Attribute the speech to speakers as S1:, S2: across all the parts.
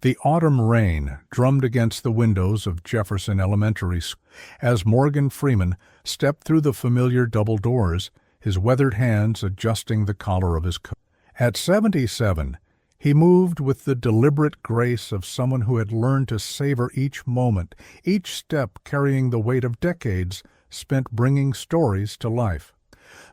S1: The autumn rain drummed against the windows of Jefferson Elementary School as Morgan Freeman stepped through the familiar double doors, his weathered hands adjusting the collar of his coat. At 77, he moved with the deliberate grace of someone who had learned to savor each moment, each step carrying the weight of decades spent bringing stories to life.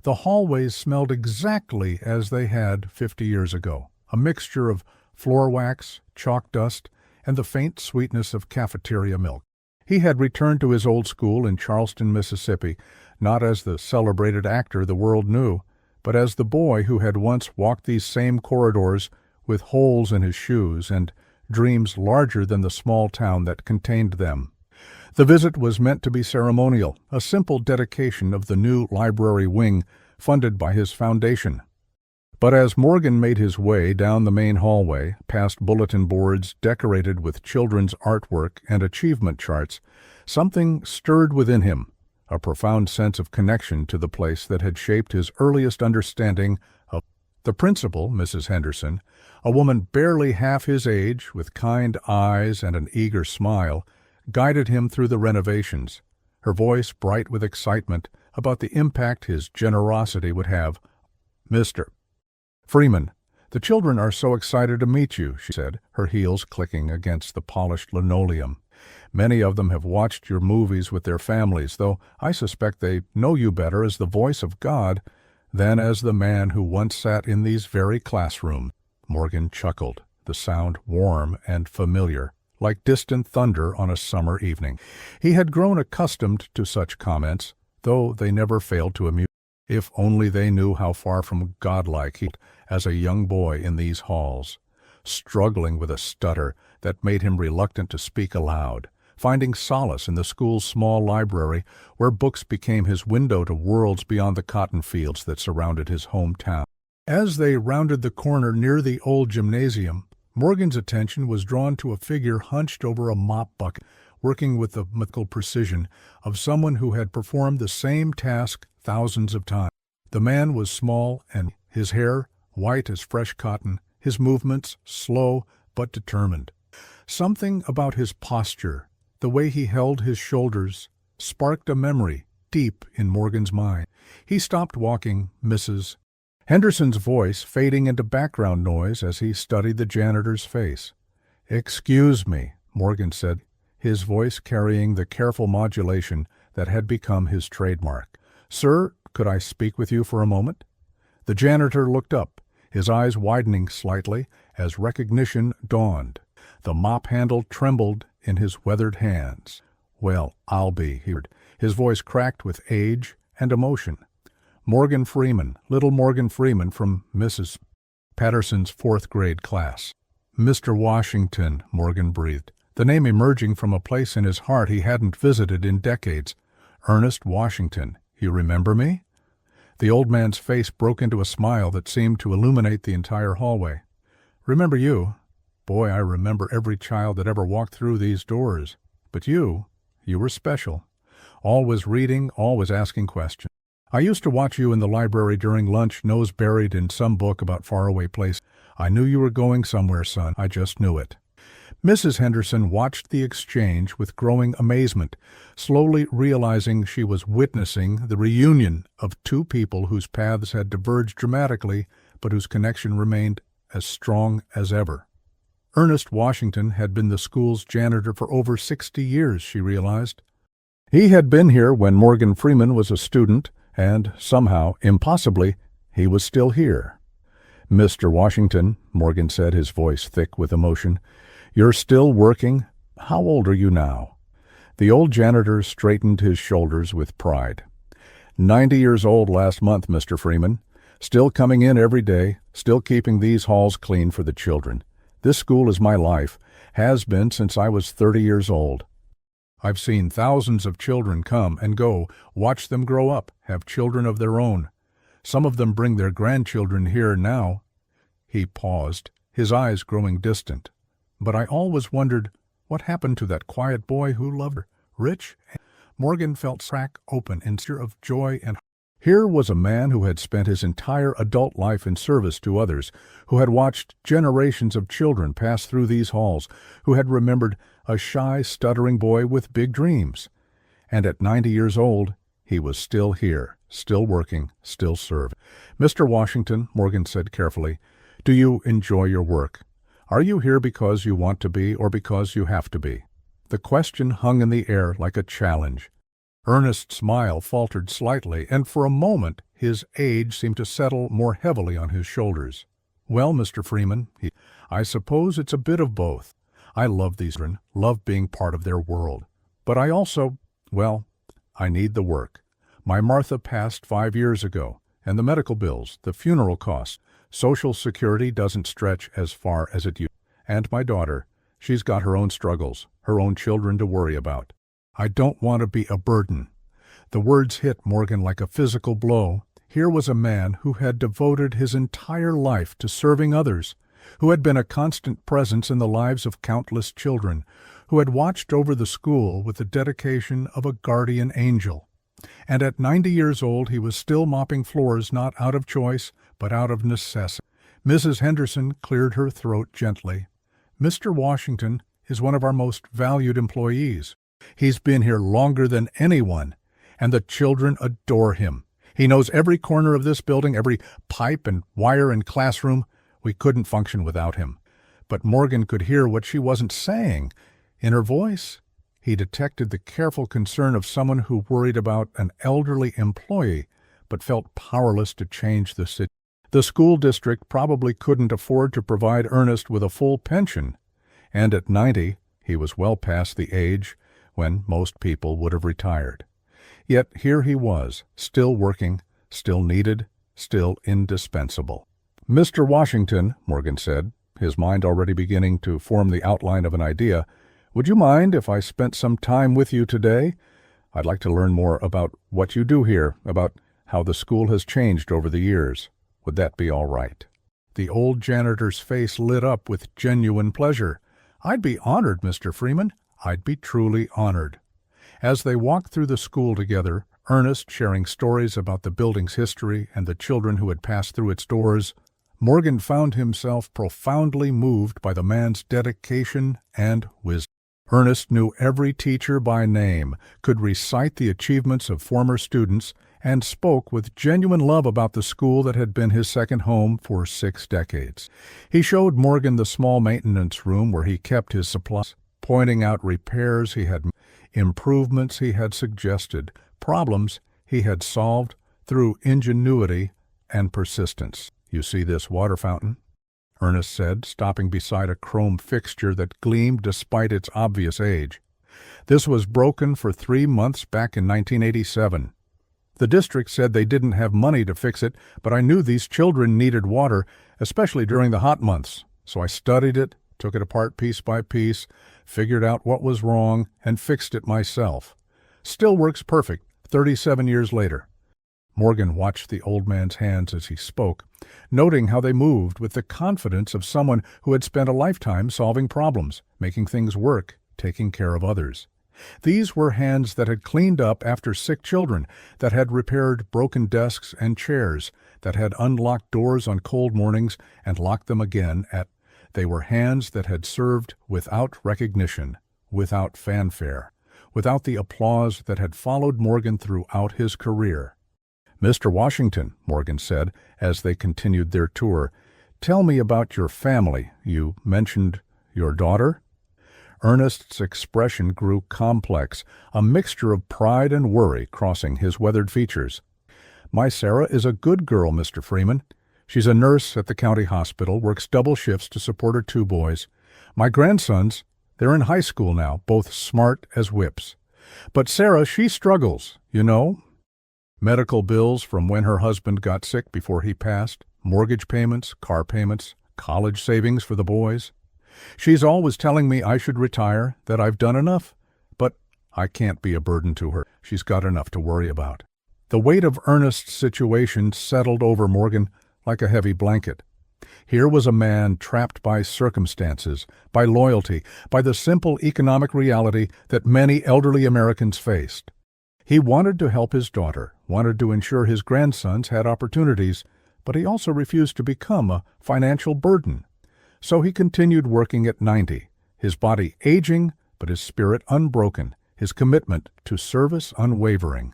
S1: The hallways smelled exactly as they had 50 years ago, a mixture of floor wax, chalk dust, and the faint sweetness of cafeteria milk. He had returned to his old school in Charleston, Mississippi, not as the celebrated actor the world knew, but as the boy who had once walked these same corridors with holes in his shoes and dreams larger than the small town that contained them. The visit was meant to be ceremonial, a simple dedication of the new library wing funded by his foundation. But as Morgan made his way down the main hallway, past bulletin boards decorated with children's artwork and achievement charts, something stirred within him, a profound sense of connection to the place that had shaped his earliest understanding of the principal, Mrs. Henderson, a woman barely half his age, with kind eyes and an eager smile, guided him through the renovations, her voice bright with excitement about the impact his generosity would have. Mr. Freeman, the children are so excited to meet you, she said, her heels clicking against the polished linoleum. Many of them have watched your movies with their families, though I suspect they know you better as the voice of God than as the man who once sat in these very classrooms. Morgan chuckled, the sound warm and familiar, like distant thunder on a summer evening. He had grown accustomed to such comments, though they never failed to amuse. If only they knew how far from godlike he was as a young boy in these halls, struggling with a stutter that made him reluctant to speak aloud, finding solace in the school's small library where books became his window to worlds beyond the cotton fields that surrounded his hometown. As they rounded the corner near the old gymnasium, Morgan's attention was drawn to a figure hunched over a mop bucket, working with the methodical precision of someone who had performed the same task thousands of times. The man was small and his hair white as fresh cotton, his movements slow but determined. Something about his posture, the way he held his shoulders, sparked a memory deep in Morgan's mind. He stopped walking, Mrs. Henderson's voice fading into background noise as he studied the janitor's face. "Excuse me," Morgan said, his voice carrying the careful modulation that had become his trademark. "Sir, could I speak with you for a moment?" The janitor looked up, his eyes widening slightly as recognition dawned. The mop handle trembled in his weathered hands. "Well, I'll be," he heard, his voice cracked with age and emotion. Morgan Freeman, little Morgan Freeman from Mrs. Patterson's fourth-grade class. "Mr. Washington," Morgan breathed, the name emerging from a place in his heart he hadn't visited in decades. "Ernest Washington, you remember me?" The old man's face broke into a smile that seemed to illuminate the entire hallway. "Remember you? Boy, I remember every child that ever walked through these doors. But you were special. Always reading, always asking questions. I used to watch you in the library during lunch, nose buried in some book about faraway places. I knew you were going somewhere, son. I just knew it." Mrs. Henderson watched the exchange with growing amazement, slowly realizing she was witnessing the reunion of two people whose paths had diverged dramatically, but whose connection remained as strong as ever. Ernest Washington had been the school's janitor for over 60 years, she realized. He had been here when Morgan Freeman was a student, and somehow, impossibly, he was still here. "Mr. Washington," Morgan said, his voice thick with emotion, "you're still working? How old are you now?" The old janitor straightened his shoulders with pride. 90 years old last month, Mr. Freeman. Still coming in every day, still keeping these halls clean for the children. This school is my life, has been since I was 30 years old. I've seen thousands of children come and go, watch them grow up, have children of their own. Some of them bring their grandchildren here now." He paused, his eyes growing distant. "But I always wondered what happened to that quiet boy who loved her, rich." Morgan felt crack open in tears of joy and Here was a man who had spent his entire adult life in service to others, who had watched generations of children pass through these halls, who had remembered a shy, stuttering boy with big dreams. And at 90 years old, he was still here, still working, still serving. "Mr. Washington," Morgan said carefully, "do you enjoy your work? Are you here because you want to be or because you have to be?" The question hung in the air like a challenge. Ernest's smile faltered slightly, and for a moment his age seemed to settle more heavily on his shoulders. "Well, Mr. Freeman, I suppose it's a bit of both. I love these children, love being part of their world. But I also, well, I need the work. My Martha passed 5 years ago, and the medical bills, the funeral costs, Social Security doesn't stretch as far as it used. And my daughter, she's got her own struggles, her own children to worry about. I don't want to be a burden." The words hit Morgan like a physical blow. Here was a man who had devoted his entire life to serving others, who had been a constant presence in the lives of countless children, who had watched over the school with the dedication of a guardian angel. And at 90 years old he was still mopping floors not out of choice, but out of necessity. Mrs. Henderson cleared her throat gently. "Mr. Washington is one of our most valued employees. He's been here longer than anyone, and the children adore him. He knows every corner of this building, every pipe and wire and classroom. We couldn't function without him." But Morgan could hear what she wasn't saying. In her voice, he detected the careful concern of someone who worried about an elderly employee, but felt powerless to change the situation. The school district probably couldn't afford to provide Ernest with a full pension, and at 90, he was well past the age when most people would have retired. Yet here he was, still working, still needed, still indispensable. "Mr. Washington," Morgan said, his mind already beginning to form the outline of an idea, "would you mind if I spent some time with you today? I'd like to learn more about what you do here, about how the school has changed over the years. Would that be all right?" The old janitor's face lit up with genuine pleasure. "I'd be honored, Mr. Freeman. I'd be truly honored." As they walked through the school together, Ernest sharing stories about the building's history and the children who had passed through its doors, Morgan found himself profoundly moved by the man's dedication and wisdom. Ernest knew every teacher by name, could recite the achievements of former students, and spoke with genuine love about the school that had been his second home for 6 decades. He showed Morgan the small maintenance room where he kept his supplies, pointing out repairs he had made, improvements he had suggested, problems he had solved through ingenuity and persistence. "You see this water fountain?" Ernest said, stopping beside a chrome fixture that gleamed despite its obvious age. "This was broken for 3 months back in 1987. The district said they didn't have money to fix it, but I knew these children needed water, especially during the hot months. So I studied it, took it apart piece by piece, figured out what was wrong, and fixed it myself. Still works perfect 37 years later." Morgan watched the old man's hands as he spoke, noting how they moved with the confidence of someone who had spent a lifetime solving problems, making things work, taking care of others. These were hands that had cleaned up after sick children, that had repaired broken desks and chairs, that had unlocked doors on cold mornings and locked them again at. They were hands that had served without recognition, without fanfare, without the applause that had followed Morgan throughout his career. "Mr. Washington," Morgan said, as they continued their tour, "tell me about your family. You mentioned your daughter?" Ernest's expression grew complex, a mixture of pride and worry crossing his weathered features. "My Sarah is a good girl, Mr. Freeman. She's a nurse at the county hospital, works double shifts to support her 2 boys. My grandsons, they're in high school now, both smart as whips. But Sarah, she struggles, you know. Medical bills from when her husband got sick before he passed, mortgage payments, car payments, college savings for the boys. She's always telling me I should retire, that I've done enough, but I can't be a burden to her. She's got enough to worry about." The weight of Ernest's situation settled over Morgan like a heavy blanket. Here was a man trapped by circumstances, by loyalty, by the simple economic reality that many elderly Americans faced. He wanted to help his daughter, wanted to ensure his grandsons had opportunities, but he also refused to become a financial burden. So he continued working at 90, his body aging, but his spirit unbroken, his commitment to service unwavering.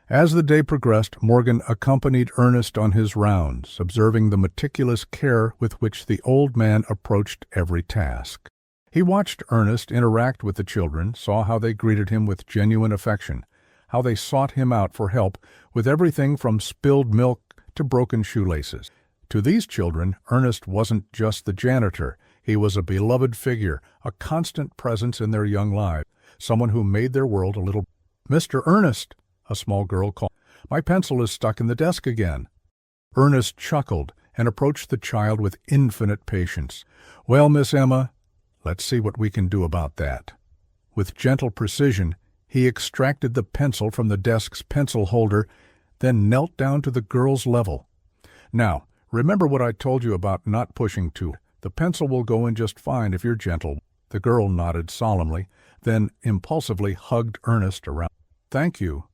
S1: As the day progressed, Morgan accompanied Ernest on his rounds, observing the meticulous care with which the old man approached every task. He watched Ernest interact with the children, saw how they greeted him with genuine affection, how they sought him out for help with everything from spilled milk to broken shoelaces. To these children, Ernest wasn't just the janitor. He was a beloved figure, a constant presence in their young lives, someone who made their world a little. "Mr. Ernest," a small girl called, "my pencil is stuck in the desk again." Ernest chuckled and approached the child with infinite patience. "Well, Miss Emma, let's see what we can do about that." With gentle precision, he extracted the pencil from the desk's pencil holder, then knelt down to the girl's level. "Now, remember what I told you about not pushing too. The pencil will go in just fine if you're gentle." The girl nodded solemnly, then impulsively hugged Ernest around. "Thank you.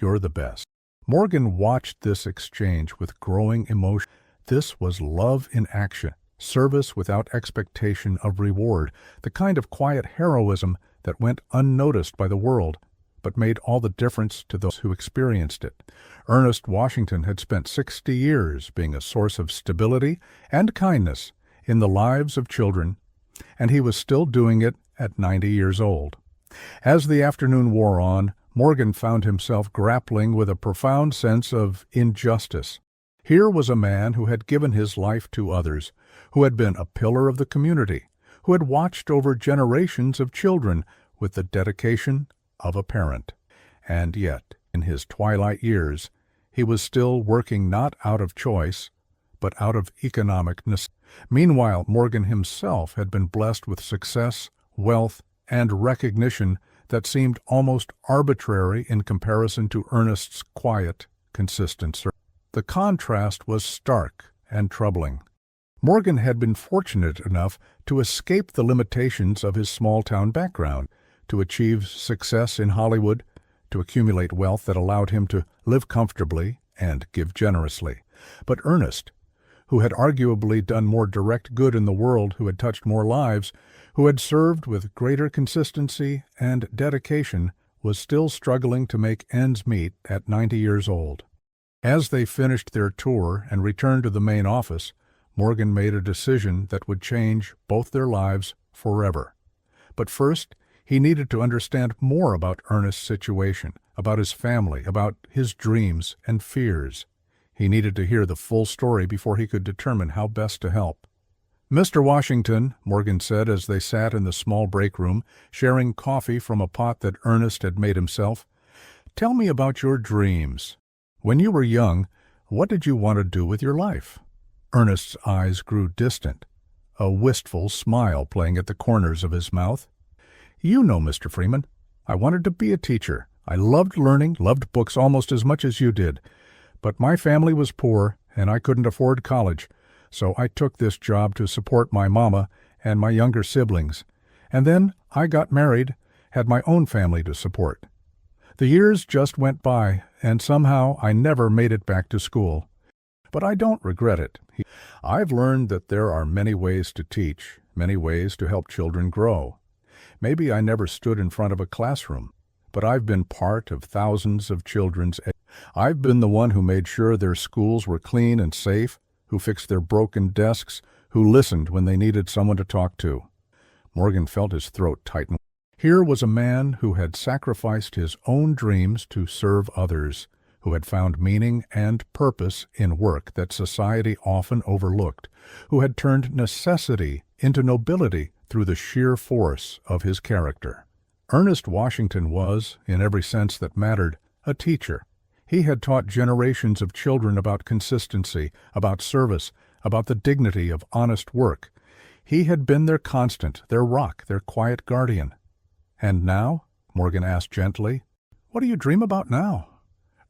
S1: You're the best." Morgan watched this exchange with growing emotion. This was love in action, service without expectation of reward, the kind of quiet heroism that went unnoticed by the world, but made all the difference to those who experienced it. Ernest Washington had spent 60 years being a source of stability and kindness in the lives of children, and he was still doing it at 90 years old. As the afternoon wore on, Morgan found himself grappling with a profound sense of injustice. Here was a man who had given his life to others, who had been a pillar of the community, who had watched over generations of children with the dedication of a parent. And yet, in his twilight years, he was still working not out of choice, but out of economic necessity. Meanwhile, Morgan himself had been blessed with success, wealth, and recognition that seemed almost arbitrary in comparison to Ernest's quiet, consistent service. The contrast was stark and troubling. Morgan had been fortunate enough to escape the limitations of his small-town background, to achieve success in Hollywood, to accumulate wealth that allowed him to live comfortably and give generously. But Ernest, who had arguably done more direct good in the world, who had touched more lives, who had served with greater consistency and dedication, was still struggling to make ends meet at 90 years old. As they finished their tour and returned to the main office, Morgan made a decision that would change both their lives forever. But first, he needed to understand more about Ernest's situation, about his family, about his dreams and fears. He needed to hear the full story before he could determine how best to help. "Mr. Washington," Morgan said as they sat in the small break room, sharing coffee from a pot that Ernest had made himself, "tell me about your dreams. When you were young, what did you want to do with your life?" Ernest's eyes grew distant, a wistful smile playing at the corners of his mouth. "You know, Mr. Freeman, I wanted to be a teacher. I loved learning, loved books almost as much as you did. But my family was poor, and I couldn't afford college, so I took this job to support my mama and my younger siblings. And then I got married, had my own family to support. The years just went by, and somehow I never made it back to school. But I don't regret it. I've learned that there are many ways to teach, many ways to help children grow. Maybe I never stood in front of a classroom, but I've been part of thousands of children's. I've been the one who made sure their schools were clean and safe, who fixed their broken desks, who listened when they needed someone to talk to." Morgan felt his throat tighten. Here was a man who had sacrificed his own dreams to serve others, who had found meaning and purpose in work that society often overlooked, who had turned necessity into nobility through the sheer force of his character. Ernest Washington was, in every sense that mattered, a teacher. He had taught generations of children about consistency, about service, about the dignity of honest work. He had been their constant, their rock, their quiet guardian. "And now?" Morgan asked gently. "What do you dream about now?"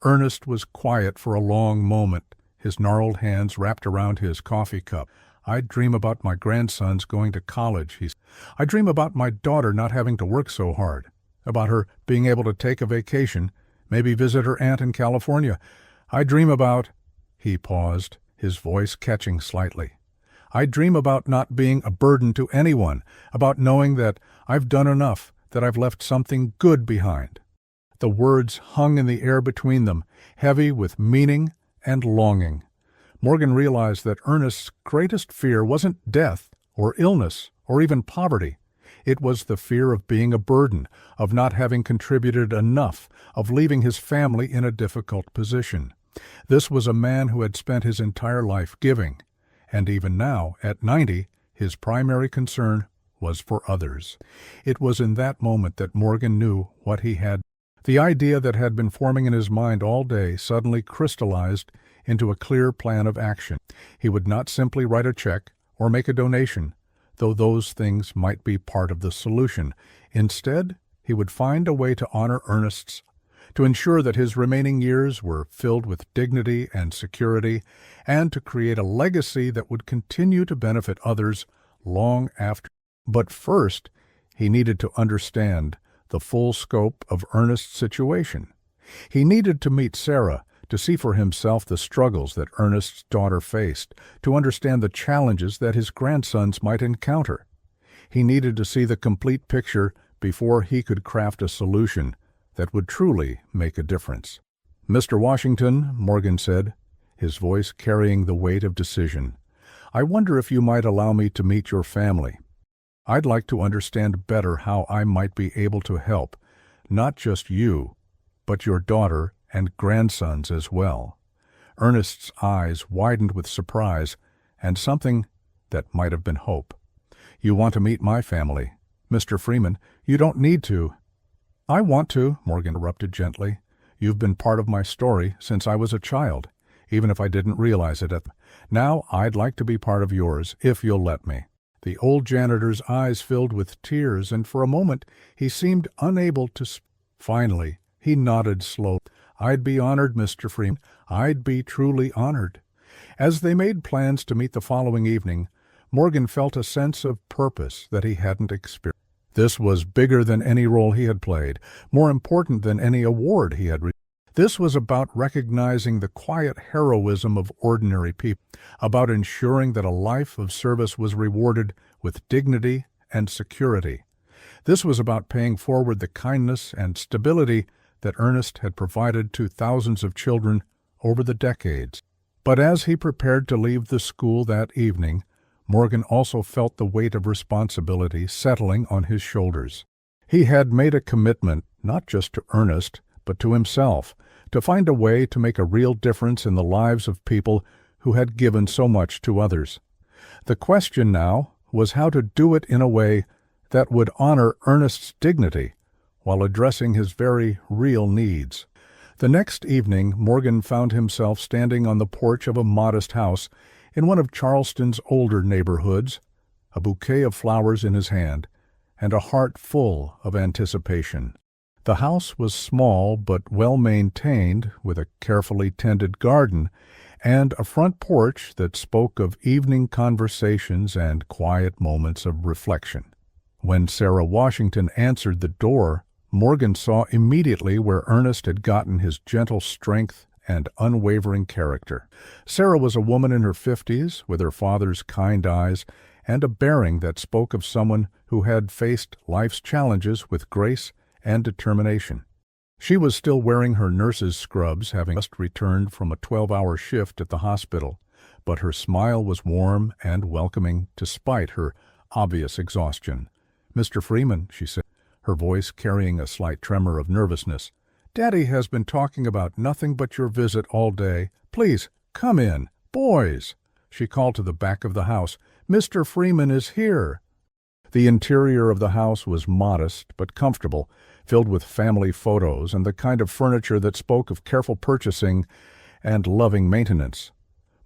S1: Ernest was quiet for a long moment, his gnarled hands wrapped around his coffee cup. "I dream about my grandsons going to college," he said. "I dream about my daughter not having to work so hard, about her being able to take a vacation, Maybe visit her aunt in California. I dream about—" He paused, his voice catching slightly. "I dream about not being a burden to anyone, about knowing that I've done enough, that I've left something good behind." The words hung in the air between them, heavy with meaning and longing. Morgan realized that Ernest's greatest fear wasn't death or illness or even poverty. It was the fear of being a burden, of not having contributed enough, of leaving his family in a difficult position. This was a man who had spent his entire life giving, and even now, at 90, his primary concern was for others. It was in that moment that Morgan knew what he had. The idea that had been forming in his mind all day suddenly crystallized into a clear plan of action. He would not simply write a check or make a donation, though those things might be part of the solution. Instead, he would find a way to honor Ernest's, to ensure that his remaining years were filled with dignity and security, and to create a legacy that would continue to benefit others long after. But first, he needed to understand the full scope of Ernest's situation. He needed to meet Sarah, to see for himself the struggles that Ernest's daughter faced, to understand the challenges that his grandsons might encounter. He needed to see the complete picture before he could craft a solution that would truly make a difference. "Mr. Washington," Morgan said, his voice carrying the weight of decision, "I wonder if you might allow me to meet your family. I'd like to understand better how I might be able to help, not just you, but your daughter and grandsons as well." Ernest's eyes widened with surprise and something that might have been hope. "You want to meet my family? Mr. Freeman, you don't need to." "I want to," Morgan interrupted gently. "You've been part of my story since I was a child, even if I didn't realize it. Now I'd like to be part of yours, if you'll let me." The old janitor's eyes filled with tears, and for a moment he seemed unable to speak. Finally, he nodded slowly. "I'd be honored, Mr. Freeman. I'd be truly honored." As they made plans to meet the following evening, Morgan felt a sense of purpose that he hadn't experienced. This was bigger than any role he had played, more important than any award he had received. This was about recognizing the quiet heroism of ordinary people, about ensuring that a life of service was rewarded with dignity and security. This was about paying forward the kindness and stability that Ernest had provided to thousands of children over the decades. But as he prepared to leave the school that evening, Morgan also felt the weight of responsibility settling on his shoulders. He had made a commitment not just to Ernest, but to himself, to find a way to make a real difference in the lives of people who had given so much to others. The question now was how to do it in a way that would honor Ernest's dignity while addressing his very real needs. The next evening, Morgan found himself standing on the porch of a modest house in one of Charleston's older neighborhoods, a bouquet of flowers in his hand, and a heart full of anticipation. The house was small but well-maintained, with a carefully tended garden and a front porch that spoke of evening conversations and quiet moments of reflection. When Sarah Washington answered the door, Morgan saw immediately where Ernest had gotten his gentle strength and unwavering character. Sarah was a woman in her 50s, with her father's kind eyes and a bearing that spoke of someone who had faced life's challenges with grace and determination. She was still wearing her nurse's scrubs, having just returned from a 12-hour shift at the hospital, but her smile was warm and welcoming despite her obvious exhaustion. "Mr. Freeman," she said, her voice carrying a slight tremor of nervousness, "Daddy has been talking about nothing but your visit all day. Please, come in. Boys!" She called to the back of the house, "Mr. Freeman is here." The interior of the house was modest but comfortable, filled with family photos and the kind of furniture that spoke of careful purchasing and loving maintenance.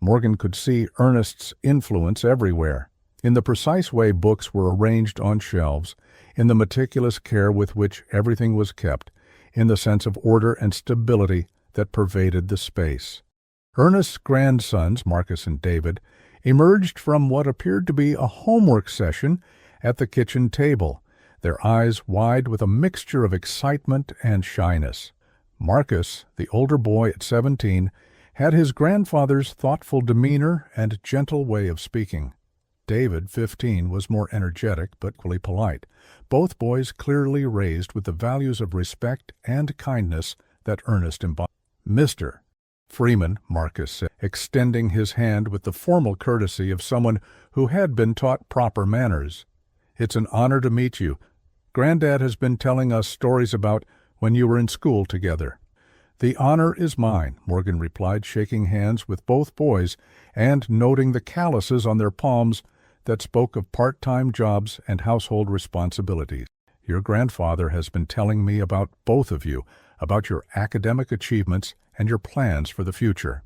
S1: Morgan could see Ernest's influence everywhere, in the precise way books were arranged on shelves, in the meticulous care with which everything was kept, in the sense of order and stability that pervaded the space. Ernest's grandsons, Marcus and David, emerged from what appeared to be a homework session at the kitchen table, their eyes wide with a mixture of excitement and shyness. Marcus, the older boy at 17, had his grandfather's thoughtful demeanor and gentle way of speaking. David, 15, was more energetic but equally polite, both boys clearly raised with the values of respect and kindness that Ernest embodied. "Mr. Freeman," Marcus said, extending his hand with the formal courtesy of someone who had been taught proper manners. "It's an honor to meet you. Granddad has been telling us stories about when you were in school together." "The honor is mine," Morgan replied, shaking hands with both boys and noting the calluses on their palms that spoke of part-time jobs and household responsibilities. "Your grandfather has been telling me about both of you, about your academic achievements and your plans for the future."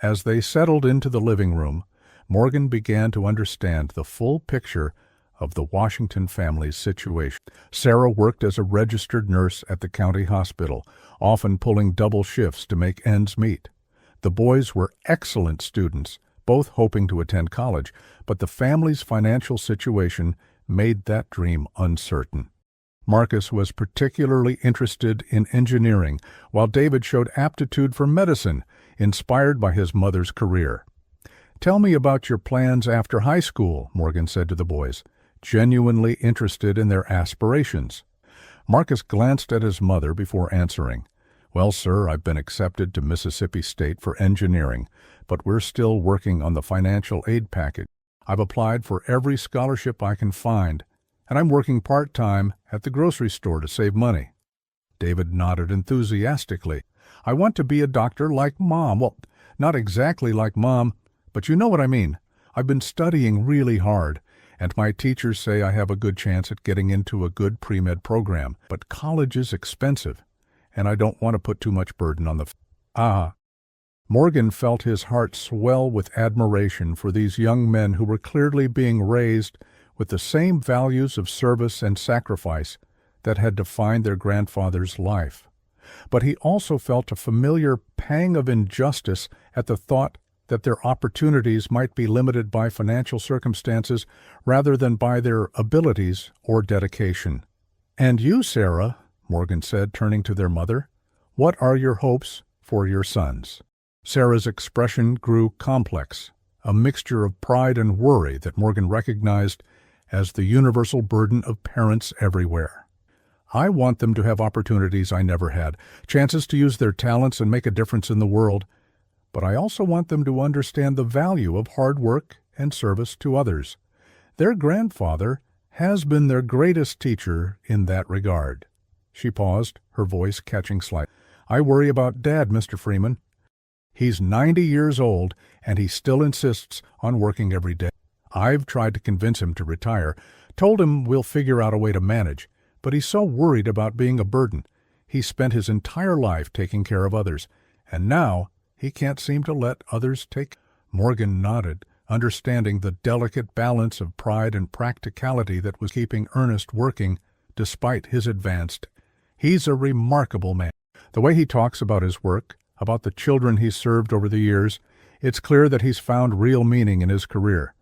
S1: As they settled into the living room, Morgan began to understand the full picture of the Washington family's situation. Sarah worked as a registered nurse at the county hospital, often pulling double shifts to make ends meet. The boys were excellent students, both hoping to attend college, but the family's financial situation made that dream uncertain. Marcus was particularly interested in engineering, while David showed aptitude for medicine, inspired by his mother's career. "Tell me about your plans after high school," Morgan said to the boys, genuinely interested in their aspirations. Marcus glanced at his mother before answering. "Well, sir, I've been accepted to Mississippi State for engineering, but we're still working on the financial aid package. I've applied for every scholarship I can find, and I'm working part-time at the grocery store to save money." David nodded enthusiastically. "I want to be a doctor like Mom. Well, not exactly like Mom, but you know what I mean. I've been studying really hard, and my teachers say I have a good chance at getting into a good pre-med program. But college is expensive, and I don't want to put too much burden on the Morgan felt his heart swell with admiration for these young men who were clearly being raised with the same values of service and sacrifice that had defined their grandfather's life. But he also felt a familiar pang of injustice at the thought that their opportunities might be limited by financial circumstances rather than by their abilities or dedication. "And you, Sarah," Morgan said, turning to their mother, "what are your hopes for your sons?" Sarah's expression grew complex, a mixture of pride and worry that Morgan recognized as the universal burden of parents everywhere. "I want them to have opportunities I never had, chances to use their talents and make a difference in the world. But I also want them to understand the value of hard work and service to others. Their grandfather has been their greatest teacher in that regard." She paused, her voice catching slightly. "I worry about Dad, Mr. Freeman. He's 90 years old, and he still insists on working every day. I've tried to convince him to retire, told him we'll figure out a way to manage, but he's so worried about being a burden. He's spent his entire life taking care of others, and now he can't seem to let others take." Morgan nodded, understanding the delicate balance of pride and practicality that was keeping Ernest working despite his advanced. "He's a remarkable man. The way he talks about his work, about the children he's served over the years, it's clear that he's found real meaning in his career.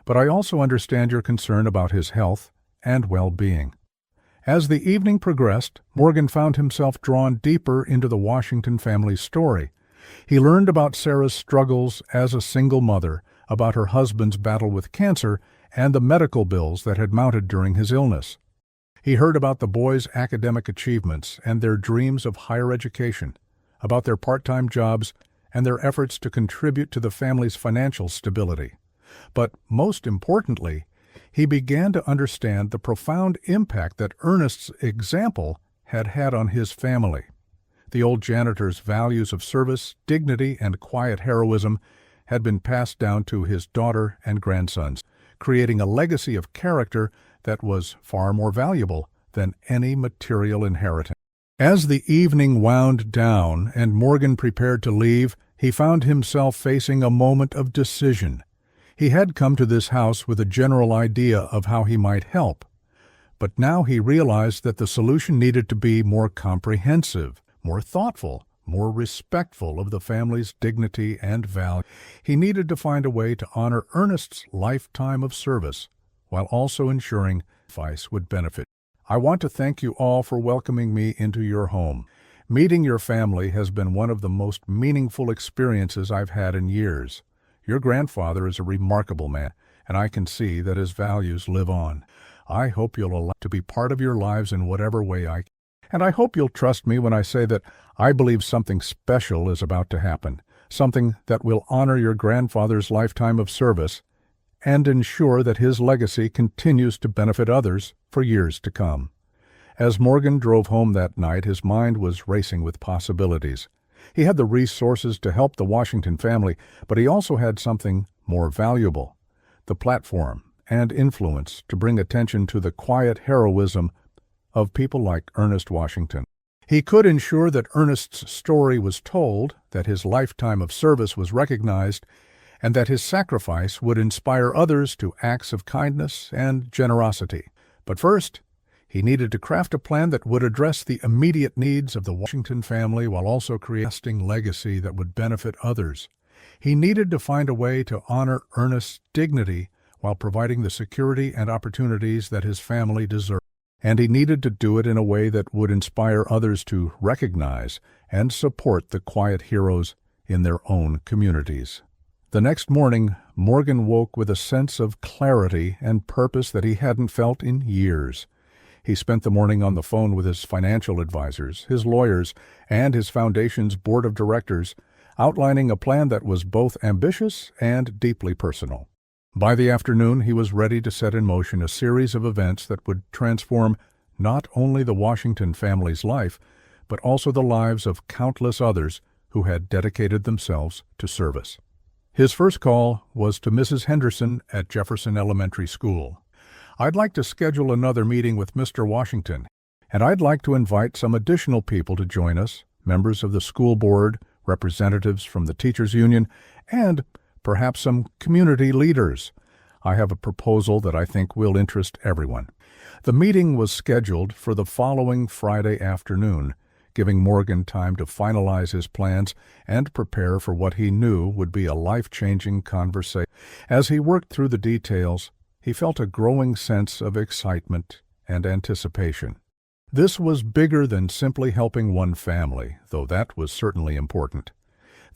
S1: But I also understand your concern about his health and well-being." As the evening progressed, Morgan found himself drawn deeper into the Washington family's story. He learned about Sarah's struggles as a single mother, about her husband's battle with cancer, and the medical bills that had mounted during his illness. He heard about the boys' academic achievements and their dreams of higher education, about their part-time jobs and their efforts to contribute to the family's financial stability. But most importantly, he began to understand the profound impact that Ernest's example had had on his family. The old janitor's values of service, dignity, and quiet heroism had been passed down to his daughter and grandsons, creating a legacy of character that was far more valuable than any material inheritance. As the evening wound down and Morgan prepared to leave, he found himself facing a moment of decision. He had come to this house with a general idea of how he might help, but now he realized that the solution needed to be more comprehensive, more thoughtful, more respectful of the family's dignity and value. He needed to find a way to honor Ernest's lifetime of service, while also ensuring sacrifice would benefit. "I want to thank you all for welcoming me into your home. Meeting your family has been one of the most meaningful experiences I've had in years. Your grandfather is a remarkable man, and I can see that his values live on. I hope you'll allow me to be part of your lives in whatever way I can. And I hope you'll trust me when I say that I believe something special is about to happen, something that will honor your grandfather's lifetime of service and ensure that his legacy continues to benefit others for years to come. As Morgan drove home that night, his mind was racing with possibilities. He had the resources to help the Washington family, but he also had something more valuable: the platform and influence to bring attention to the quiet heroism of people like Ernest Washington. He could ensure that Ernest's story was told, that his lifetime of service was recognized, and that his sacrifice would inspire others to acts of kindness and generosity. But first, he needed to craft a plan that would address the immediate needs of the Washington family while also creating a lasting legacy that would benefit others. He needed to find a way to honor Ernest's dignity while providing the security and opportunities that his family deserved. And he needed to do it in a way that would inspire others to recognize and support the quiet heroes in their own communities. The next morning, Morgan woke with a sense of clarity and purpose that he hadn't felt in years. He spent the morning on the phone with his financial advisors, his lawyers, and his foundation's board of directors, outlining a plan that was both ambitious and deeply personal. By the afternoon, he was ready to set in motion a series of events that would transform not only the Washington family's life, but also the lives of countless others who had dedicated themselves to service. His first call was to Mrs. Henderson at Jefferson Elementary School. "I'd like to schedule another meeting with Mr. Washington, and I'd like to invite some additional people to join us, members of the school board, representatives from the teachers' union, and perhaps some community leaders. I have a proposal that I think will interest everyone." The meeting was scheduled for the following Friday afternoon, giving Morgan time to finalize his plans and prepare for what he knew would be a life-changing conversation. As he worked through the details, he felt a growing sense of excitement and anticipation. This was bigger than simply helping one family, though that was certainly important.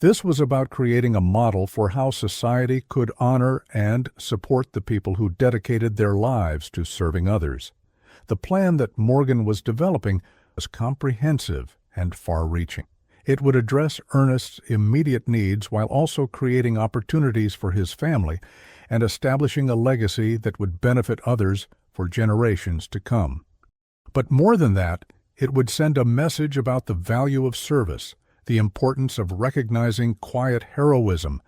S1: This was about creating a model for how society could honor and support the people who dedicated their lives to serving others. The plan that Morgan was developing was comprehensive and far-reaching. It would address Ernest's immediate needs while also creating opportunities for his family and establishing a legacy that would benefit others for generations to come. But more than that, it would send a message about the value of service, the importance of recognizing quiet heroism,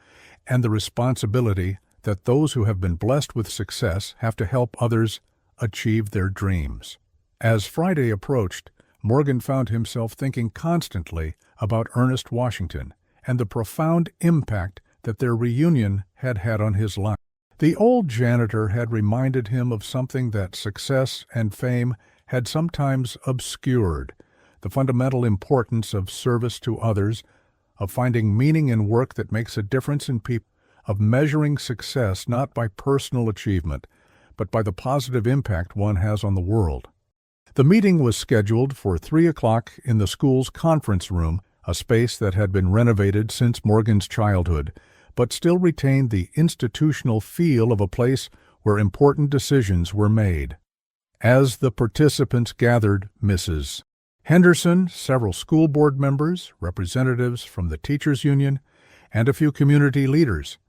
S1: and the responsibility that those who have been blessed with success have to help others achieve their dreams. As Friday approached, Morgan found himself thinking constantly about Ernest Washington and the profound impact that their reunion had had on his life. The old janitor had reminded him of something that success and fame had sometimes obscured: the fundamental importance of service to others, of finding meaning in work that makes a difference in people, of measuring success not by personal achievement, but by the positive impact one has on the world. The meeting was scheduled for 3 o'clock in the school's conference room, a space that had been renovated since Morgan's childhood, but still retained the institutional feel of a place where important decisions were made. As the participants gathered, Mrs. Henderson, several school board members, representatives from the teachers' union, and a few community leaders,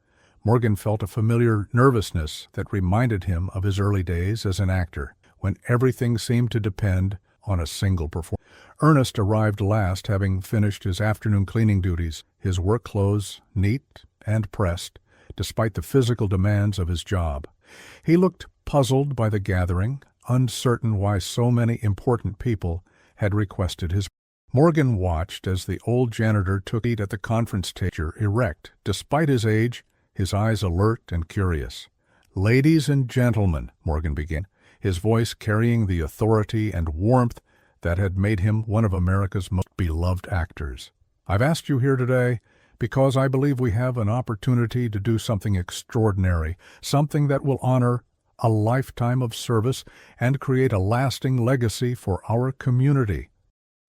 S1: Morgan felt a familiar nervousness that reminded him of his early days as an actor, when everything seemed to depend on a single performance. Ernest arrived last, having finished his afternoon cleaning duties, his work clothes neat and pressed, despite the physical demands of his job. He looked puzzled by the gathering, uncertain why so many important people had requested his. Morgan watched as the old janitor took a seat at the conference table, erect, despite his age, his eyes alert and curious. "Ladies and gentlemen," Morgan began, his voice carrying the authority and warmth that had made him one of America's most beloved actors. "I've asked you here today because I believe we have an opportunity to do something extraordinary, something that will honor a lifetime of service and create a lasting legacy for our community.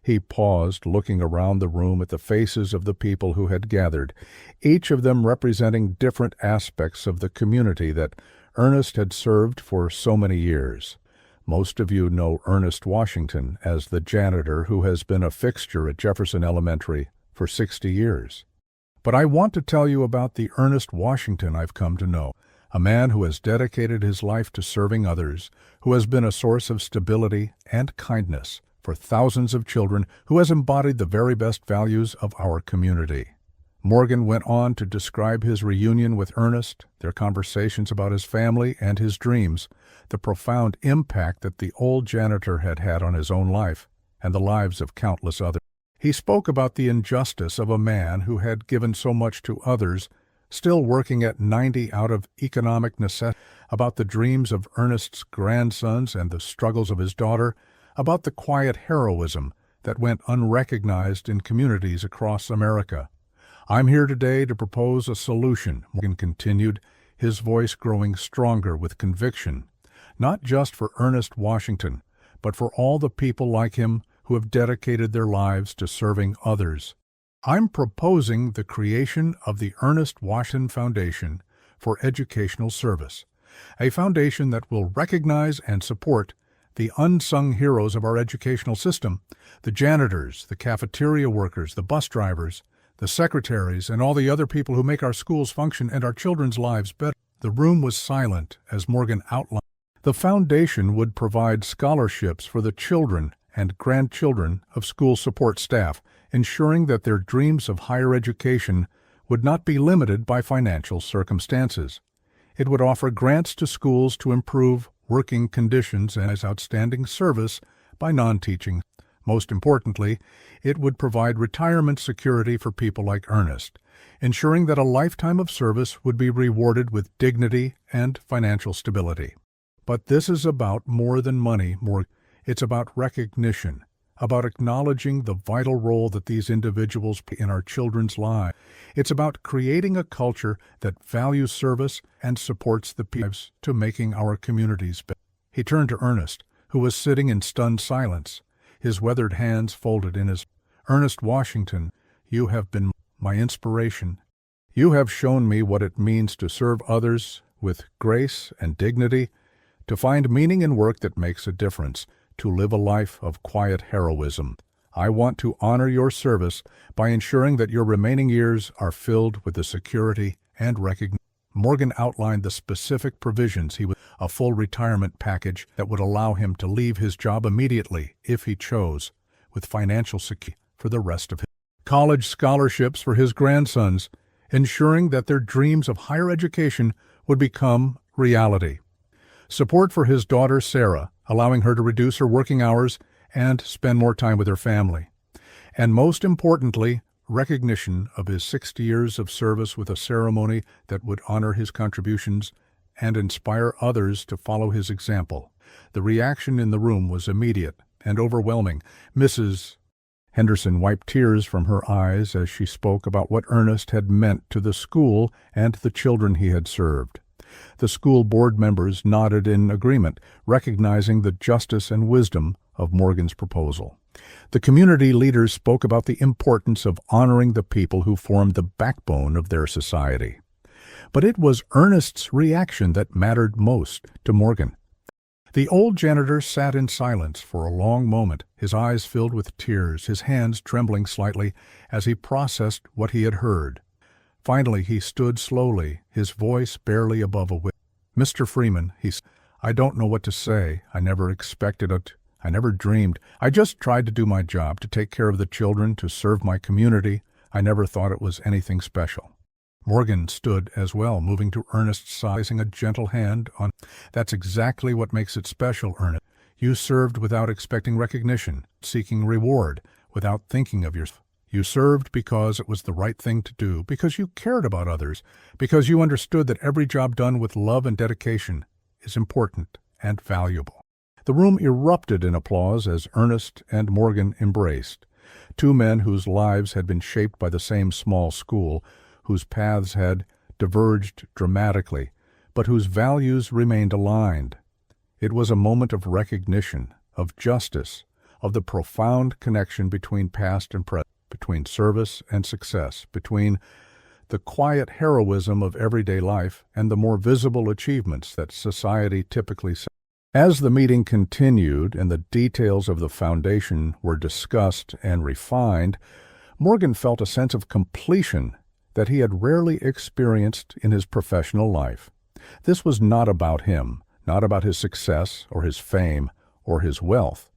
S1: He paused, looking around the room at the faces of the people who had gathered, each of them representing different aspects of the community that Ernest had served for so many years. Most of you know Ernest Washington as the janitor who has been a fixture at Jefferson Elementary for 60 years. But I want to tell you about the Ernest Washington I've come to know, a man who has dedicated his life to serving others, who has been a source of stability and kindness for thousands of children, who has embodied the very best values of our community. Morgan went on to describe his reunion with Ernest, their conversations about his family and his dreams, the profound impact that the old janitor had had on his own life and the lives of countless others. He spoke about the injustice of a man who had given so much to others, still working at 90 out of economic necessity, about the dreams of Ernest's grandsons and the struggles of his daughter, about the quiet heroism that went unrecognized in communities across America. I'm here today to propose a solution, Morgan continued, his voice growing stronger with conviction, not just for Ernest Washington, but for all the people like him who have dedicated their lives to serving others. I'm proposing the creation of the Ernest Washington Foundation for Educational Service, a foundation that will recognize and support the unsung heroes of our educational system, the janitors, the cafeteria workers, the bus drivers, the secretaries, and all the other people who make our schools function and our children's lives better. The room was silent as Morgan outlined. The foundation would provide scholarships for the children and grandchildren of school support staff, ensuring that their dreams of higher education would not be limited by financial circumstances. It would offer grants to schools to improve working conditions and as outstanding service by non-teaching. Most importantly, it would provide retirement security for people like Ernest, ensuring that a lifetime of service would be rewarded with dignity and financial stability. But this is about more than money. It's about recognition, about acknowledging the vital role that these individuals play in our children's lives. It's about creating a culture that values service and supports the lives to making our communities better. He turned to Ernest, who was sitting in stunned silence, his weathered hands folded in his. Ernest Washington, you have been my inspiration. You have shown me what it means to serve others with grace and dignity, to find meaning in work that makes a difference, to live a life of quiet heroism. I want to honor your service by ensuring that your remaining years are filled with the security and recognition. Morgan outlined the specific provisions a full retirement package that would allow him to leave his job immediately if he chose, with financial security for the rest of his college scholarships for his grandsons, ensuring that their dreams of higher education would become reality. Support for his daughter Sarah, allowing her to reduce her working hours and spend more time with her family. And most importantly, recognition of his 60 years of service with a ceremony that would honor his contributions and inspire others to follow his example. The reaction in the room was immediate and overwhelming. Mrs. Henderson wiped tears from her eyes as she spoke about what Ernest had meant to the school and the children he had served. The school board members nodded in agreement, recognizing the justice and wisdom of Morgan's proposal. The community leaders spoke about the importance of honoring the people who formed the backbone of their society. But it was Ernest's reaction that mattered most to Morgan. The old janitor sat in silence for a long moment, his eyes filled with tears, his hands trembling slightly as he processed what he had heard. Finally, he stood slowly, his voice barely above a whisper. Mr. Freeman, he said, I don't know what to say. I never expected it. I never dreamed. I just tried to do my job, to take care of the children, to serve my community. I never thought it was anything special. Morgan stood as well, moving to Ernest's side, placing a gentle hand on. That's exactly what makes it special, Ernest. You served without expecting recognition, seeking reward, without thinking of yourself. You served because it was the right thing to do, because you cared about others, because you understood that every job done with love and dedication is important and valuable. The room erupted in applause as Ernest and Morgan embraced, two men whose lives had been shaped by the same small school, whose paths had diverged dramatically, but whose values remained aligned. It was a moment of recognition, of justice, of the profound connection between past and present, between service and success, between the quiet heroism of everyday life and the more visible achievements that society typically celebrates. As the meeting continued and the details of the foundation were discussed and refined, Morgan felt a sense of completion that he had rarely experienced in his professional life. This was not about him, not about his success or his fame or his wealth.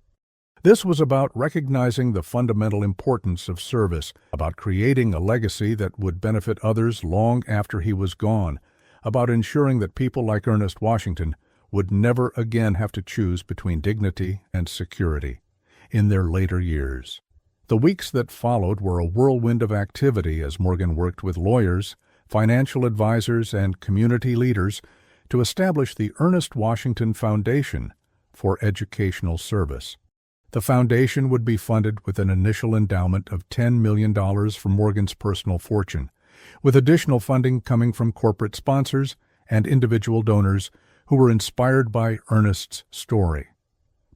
S1: This was about recognizing the fundamental importance of service, about creating a legacy that would benefit others long after he was gone, about ensuring that people like Ernest Washington would never again have to choose between dignity and security in their later years. The weeks that followed were a whirlwind of activity as Morgan worked with lawyers, financial advisors, and community leaders to establish the Ernest Washington Foundation for Educational Service. The foundation would be funded with an initial endowment of $10 million from Morgan's personal fortune, with additional funding coming from corporate sponsors and individual donors who were inspired by Ernest's story.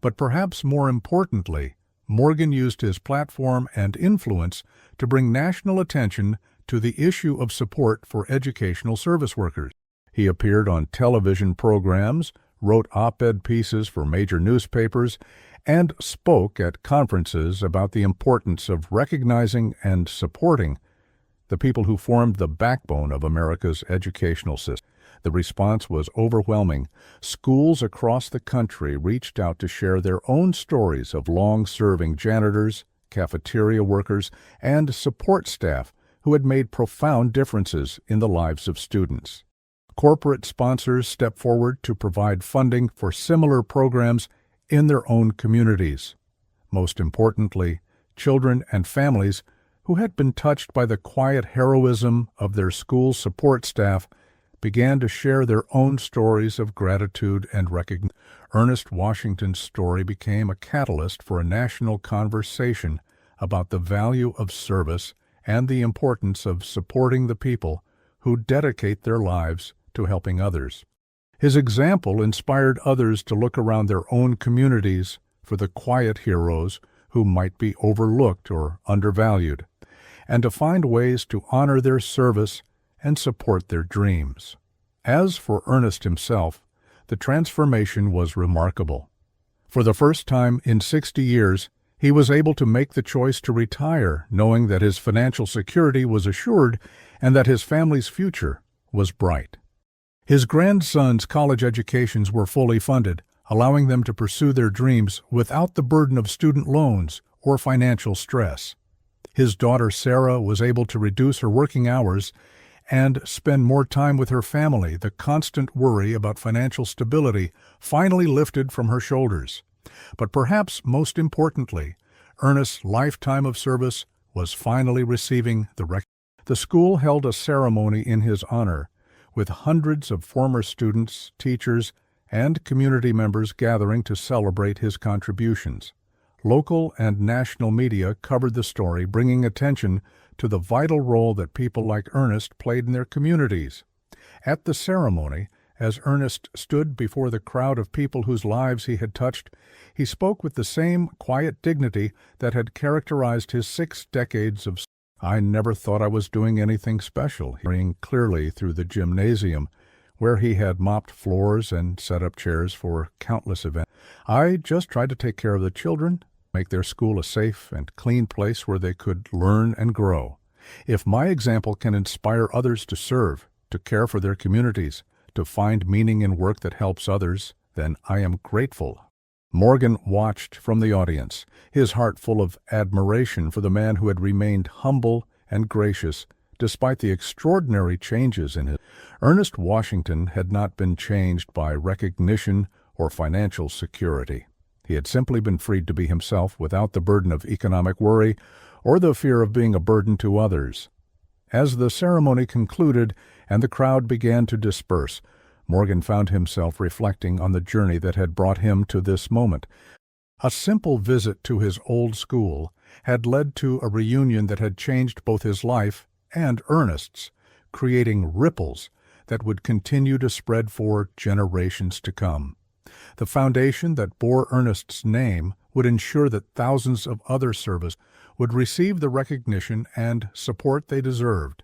S1: But perhaps more importantly, Morgan used his platform and influence to bring national attention to the issue of support for educational service workers. He appeared on television programs, wrote op-ed pieces for major newspapers, and spoke at conferences about the importance of recognizing and supporting the people who formed the backbone of America's educational system. The response was overwhelming. Schools across the country reached out to share their own stories of long-serving janitors, cafeteria workers, and support staff who had made profound differences in the lives of students. Corporate sponsors stepped forward to provide funding for similar programs in their own communities. Most importantly, children and families who had been touched by the quiet heroism of their school support staff began to share their own stories of gratitude and recognition. Ernest Washington's story became a catalyst for a national conversation about the value of service and the importance of supporting the people who dedicate their lives to helping others. His example inspired others to look around their own communities for the quiet heroes who might be overlooked or undervalued, and to find ways to honor their service and support their dreams. As for Ernest himself, the transformation was remarkable. For the first time in 60 years, he was able to make the choice to retire, knowing that his financial security was assured and that his family's future was bright. His grandsons' college educations were fully funded, allowing them to pursue their dreams without the burden of student loans or financial stress. His daughter Sarah was able to reduce her working hours and spend more time with her family. The constant worry about financial stability finally lifted from her shoulders. But perhaps most importantly, Ernest's lifetime of service was finally receiving the recognition. The school held a ceremony in his honor, with hundreds of former students, teachers, and community members gathering to celebrate his contributions. Local and national media covered the story, bringing attention to the vital role that people like Ernest played in their communities. At the ceremony, as Ernest stood before the crowd of people whose lives he had touched, he spoke with the same quiet dignity that had characterized his 6 decades of service. "I never thought I was doing anything special," hearing clearly through the gymnasium, where he had mopped floors and set up chairs for countless events. "I just tried to take care of the children, make their school a safe and clean place where they could learn and grow. If my example can inspire others to serve, to care for their communities, to find meaning in work that helps others, then I am grateful." Morgan watched from the audience, his heart full of admiration for the man who had remained humble and gracious despite the extraordinary changes in his. Ernest Washington had not been changed by recognition or financial security. He had simply been freed to be himself without the burden of economic worry or the fear of being a burden to others. As the ceremony concluded and the crowd began to disperse, Morgan found himself reflecting on the journey that had brought him to this moment. A simple visit to his old school had led to a reunion that had changed both his life and Ernest's, creating ripples that would continue to spread for generations to come. The foundation that bore Ernest's name would ensure that thousands of other service would receive the recognition and support they deserved,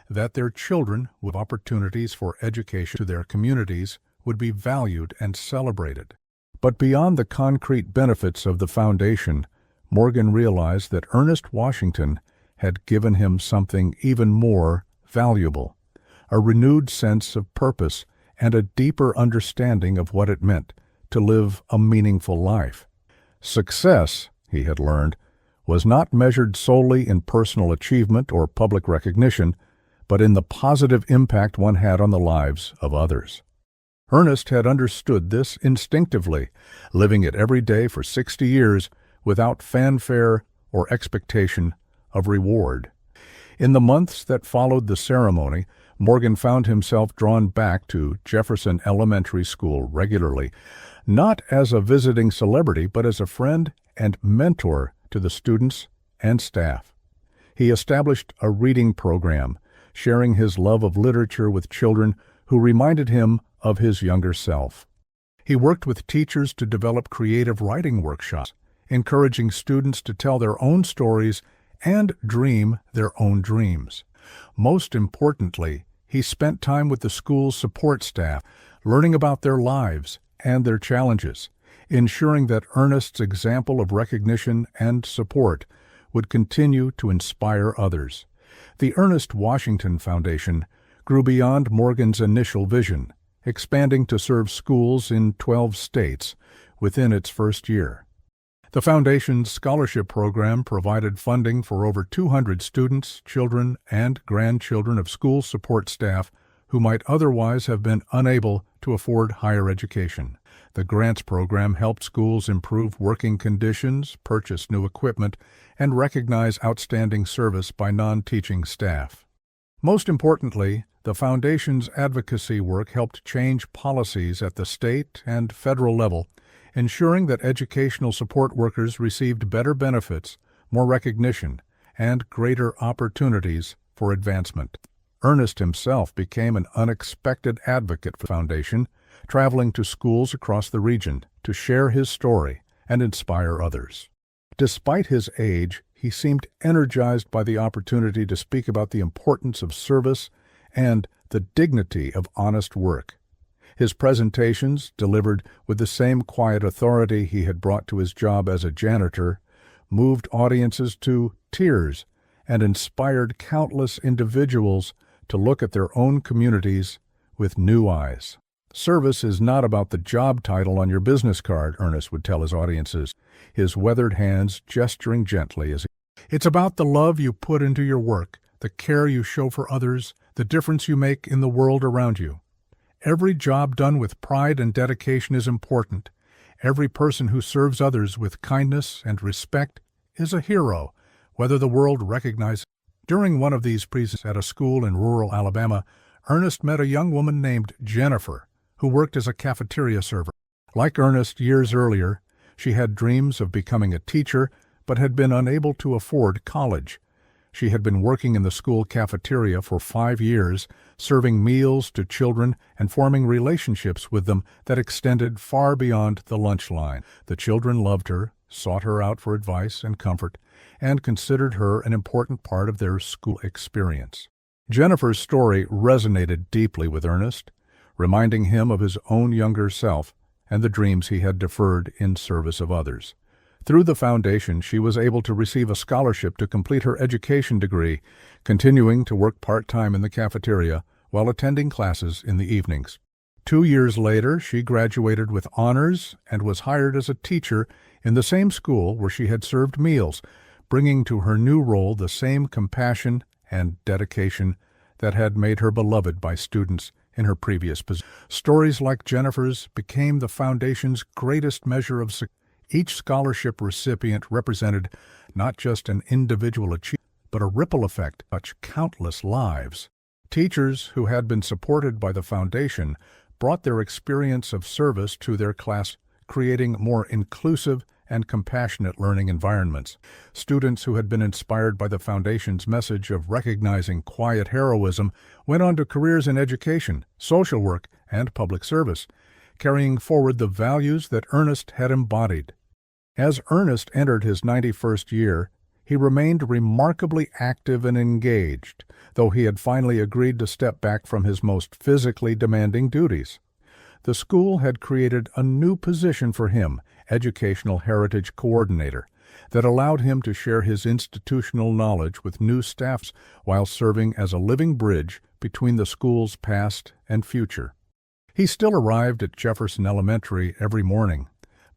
S1: that their children with opportunities for education to their communities would be valued and celebrated. But beyond the concrete benefits of the foundation, Morgan realized that Ernest Washington had given him something even more valuable, a renewed sense of purpose and a deeper understanding of what it meant to live a meaningful life. Success, he had learned, was not measured solely in personal achievement or public recognition, but in the positive impact one had on the lives of others. Ernest had understood this instinctively, living it every day for 60 years without fanfare or expectation of reward. In the months that followed the ceremony, Morgan found himself drawn back to Jefferson Elementary School regularly, not as a visiting celebrity, but as a friend and mentor to the students and staff. He established a reading program, sharing his love of literature with children who reminded him of his younger self. He worked with teachers to develop creative writing workshops, encouraging students to tell their own stories and dream their own dreams. Most importantly, he spent time with the school's support staff, learning about their lives and their challenges, ensuring that Ernest's example of recognition and support would continue to inspire others. The Ernest Washington Foundation grew beyond Morgan's initial vision, expanding to serve schools in 12 states within its first year. The Foundation's scholarship program provided funding for over 200 students, children, and grandchildren of school support staff who might otherwise have been unable to afford higher education. The grants program helped schools improve working conditions, purchase new equipment, and recognize outstanding service by non-teaching staff. Most importantly, the Foundation's advocacy work helped change policies at the state and federal level, ensuring that educational support workers received better benefits, more recognition, and greater opportunities for advancement. Ernest himself became an unexpected advocate for the Foundation, traveling to schools across the region to share his story and inspire others. Despite his age, he seemed energized by the opportunity to speak about the importance of service and the dignity of honest work. His presentations, delivered with the same quiet authority he had brought to his job as a janitor, moved audiences to tears and inspired countless individuals to look at their own communities with new eyes. Service is not about the job title on your business card, Ernest would tell his audiences, his weathered hands gesturing gently as it's about the love you put into your work, the care you show for others, the difference you make in the world around you. Every job done with pride and dedication is important. Every person who serves others with kindness and respect is a hero, whether the world recognizes. During one of these presentations at a school in rural Alabama, Ernest met a young woman named Jennifer, who worked as a cafeteria server. Like Ernest years earlier, she had dreams of becoming a teacher, but had been unable to afford college. She had been working in the school cafeteria for 5 years, serving meals to children and forming relationships with them that extended far beyond the lunch line. The children loved her, sought her out for advice and comfort, and considered her an important part of their school experience. Jennifer's story resonated deeply with Ernest, reminding him of his own younger self and the dreams he had deferred in service of others. Through the Foundation, she was able to receive a scholarship to complete her education degree, continuing to work part-time in the cafeteria while attending classes in the evenings. 2 years later, she graduated with honors and was hired as a teacher in the same school where she had served meals, bringing to her new role the same compassion and dedication that had made her beloved by students in her previous position. Stories like Jennifer's became the Foundation's greatest measure of success. Each scholarship recipient represented not just an individual achievement, but a ripple effect that touched countless lives. Teachers who had been supported by the Foundation brought their experience of service to their class, creating more inclusive and compassionate learning environments. Students who had been inspired by the Foundation's message of recognizing quiet heroism went on to careers in education, social work, and public service, carrying forward the values that Ernest had embodied. As Ernest entered his 91st year, he remained remarkably active and engaged, though he had finally agreed to step back from his most physically demanding duties. The school had created a new position for him, Educational Heritage Coordinator, that allowed him to share his institutional knowledge with new staffs while serving as a living bridge between the school's past and future. He still arrived at Jefferson Elementary every morning,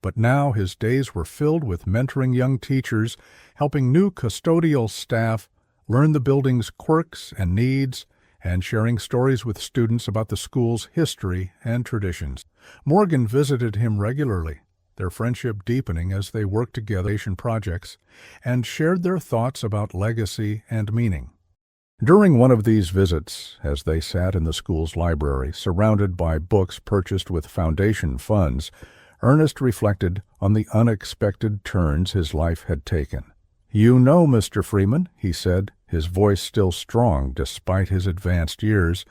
S1: but now his days were filled with mentoring young teachers, helping new custodial staff learn the building's quirks and needs, and sharing stories with students about the school's history and traditions. Morgan visited him regularly, their friendship deepening as they worked together on projects and shared their thoughts about legacy and meaning. During one of these visits, as they sat in the school's library, surrounded by books purchased with foundation funds, Ernest reflected on the unexpected turns his life had taken. "You know, Mr. Freeman," he said, his voice still strong despite his advanced years,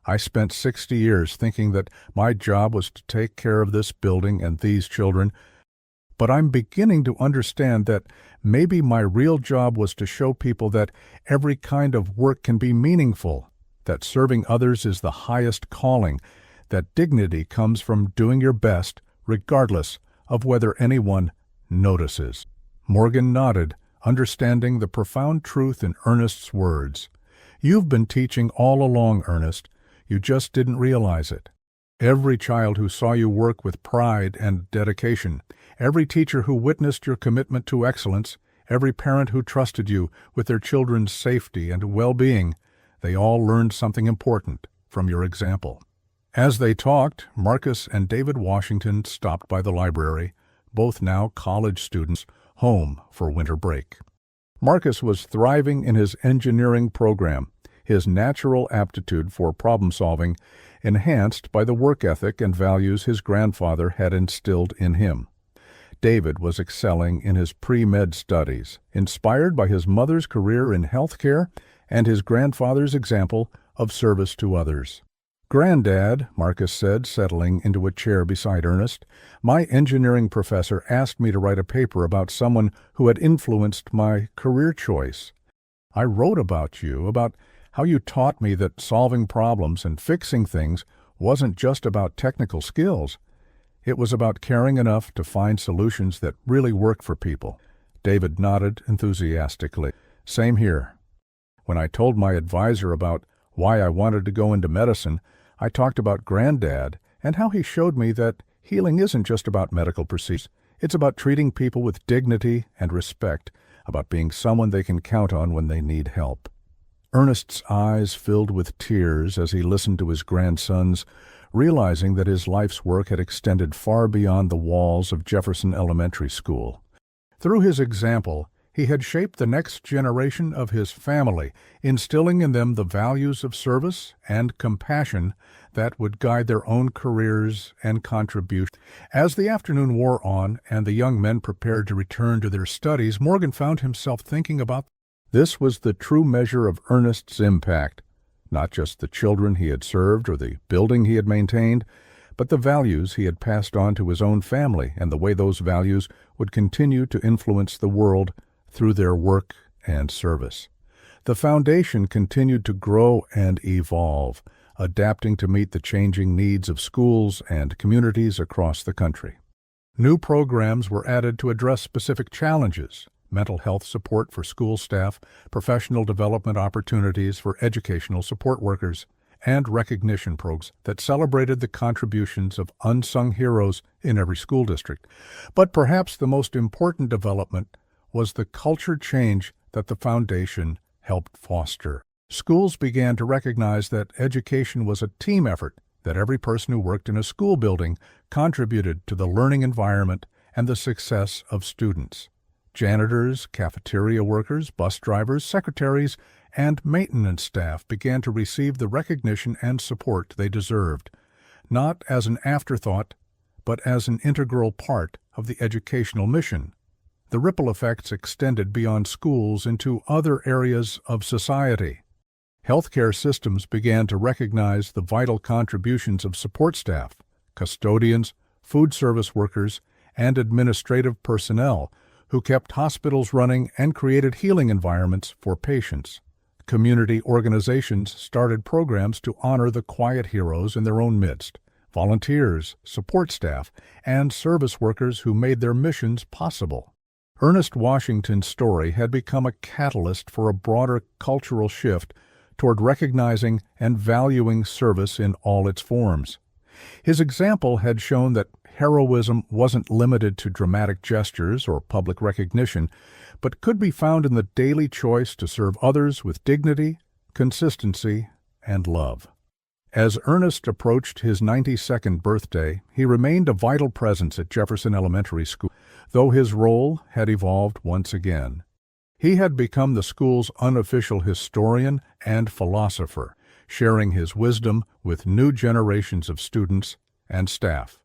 S1: "I spent 60 years thinking that my job was to take care of this building and these children, but I'm beginning to understand that maybe my real job was to show people that every kind of work can be meaningful, that serving others is the highest calling, that dignity comes from doing your best regardless of whether anyone notices." Morgan nodded, understanding the profound truth in Ernest's words. "You've been teaching all along, Ernest. You just didn't realize it. Every child who saw you work with pride and dedication, every teacher who witnessed your commitment to excellence, every parent who trusted you with their children's safety and well-being, they all learned something important from your example." As they talked, Marcus and David Washington stopped by the library, both now college students, home for winter break. Marcus was thriving in his engineering program, his natural aptitude for problem-solving enhanced by the work ethic and values his grandfather had instilled in him. David was excelling in his pre-med studies, inspired by his mother's career in healthcare and his grandfather's example of service to others. "Granddad," Marcus said, settling into a chair beside Ernest, "my engineering professor asked me to write a paper about someone who had influenced my career choice. I wrote about you, about how you taught me that solving problems and fixing things wasn't just about technical skills. It was about caring enough to find solutions that really worked for people." David nodded enthusiastically. "Same here. When I told my advisor about why I wanted to go into medicine, I talked about Granddad and how he showed me that healing isn't just about medical procedures. It's about treating people with dignity and respect, about being someone they can count on when they need help." Ernest's eyes filled with tears as he listened to his grandsons, realizing that his life's work had extended far beyond the walls of Jefferson Elementary School. Through his example, he had shaped the next generation of his family, instilling in them the values of service and compassion that would guide their own careers and contributions. As the afternoon wore on and the young men prepared to return to their studies, Morgan found himself thinking about this was the true measure of Ernest's impact, not just the children he had served or the building he had maintained, but the values he had passed on to his own family and the way those values would continue to influence the world through their work and service. The foundation continued to grow and evolve, adapting to meet the changing needs of schools and communities across the country. New programs were added to address specific challenges: mental health support for school staff, professional development opportunities for educational support workers, and recognition programs that celebrated the contributions of unsung heroes in every school district. But perhaps the most important development was the culture change that the foundation helped foster. Schools began to recognize that education was a team effort, that every person who worked in a school building contributed to the learning environment and the success of students. Janitors, cafeteria workers, bus drivers, secretaries, and maintenance staff began to receive the recognition and support they deserved, not as an afterthought, but as an integral part of the educational mission. The ripple effects extended beyond schools into other areas of society. Healthcare systems began to recognize the vital contributions of support staff, custodians, food service workers, and administrative personnel who kept hospitals running and created healing environments for patients. Community organizations started programs to honor the quiet heroes in their own midst, volunteers, support staff, and service workers who made their missions possible. Ernest Washington's story had become a catalyst for a broader cultural shift toward recognizing and valuing service in all its forms. His example had shown that heroism wasn't limited to dramatic gestures or public recognition, but could be found in the daily choice to serve others with dignity, consistency, and love. As Ernest approached his 92nd birthday, he remained a vital presence at Jefferson Elementary School, though his role had evolved once again. He had become the school's unofficial historian and philosopher, sharing his wisdom with new generations of students and staff.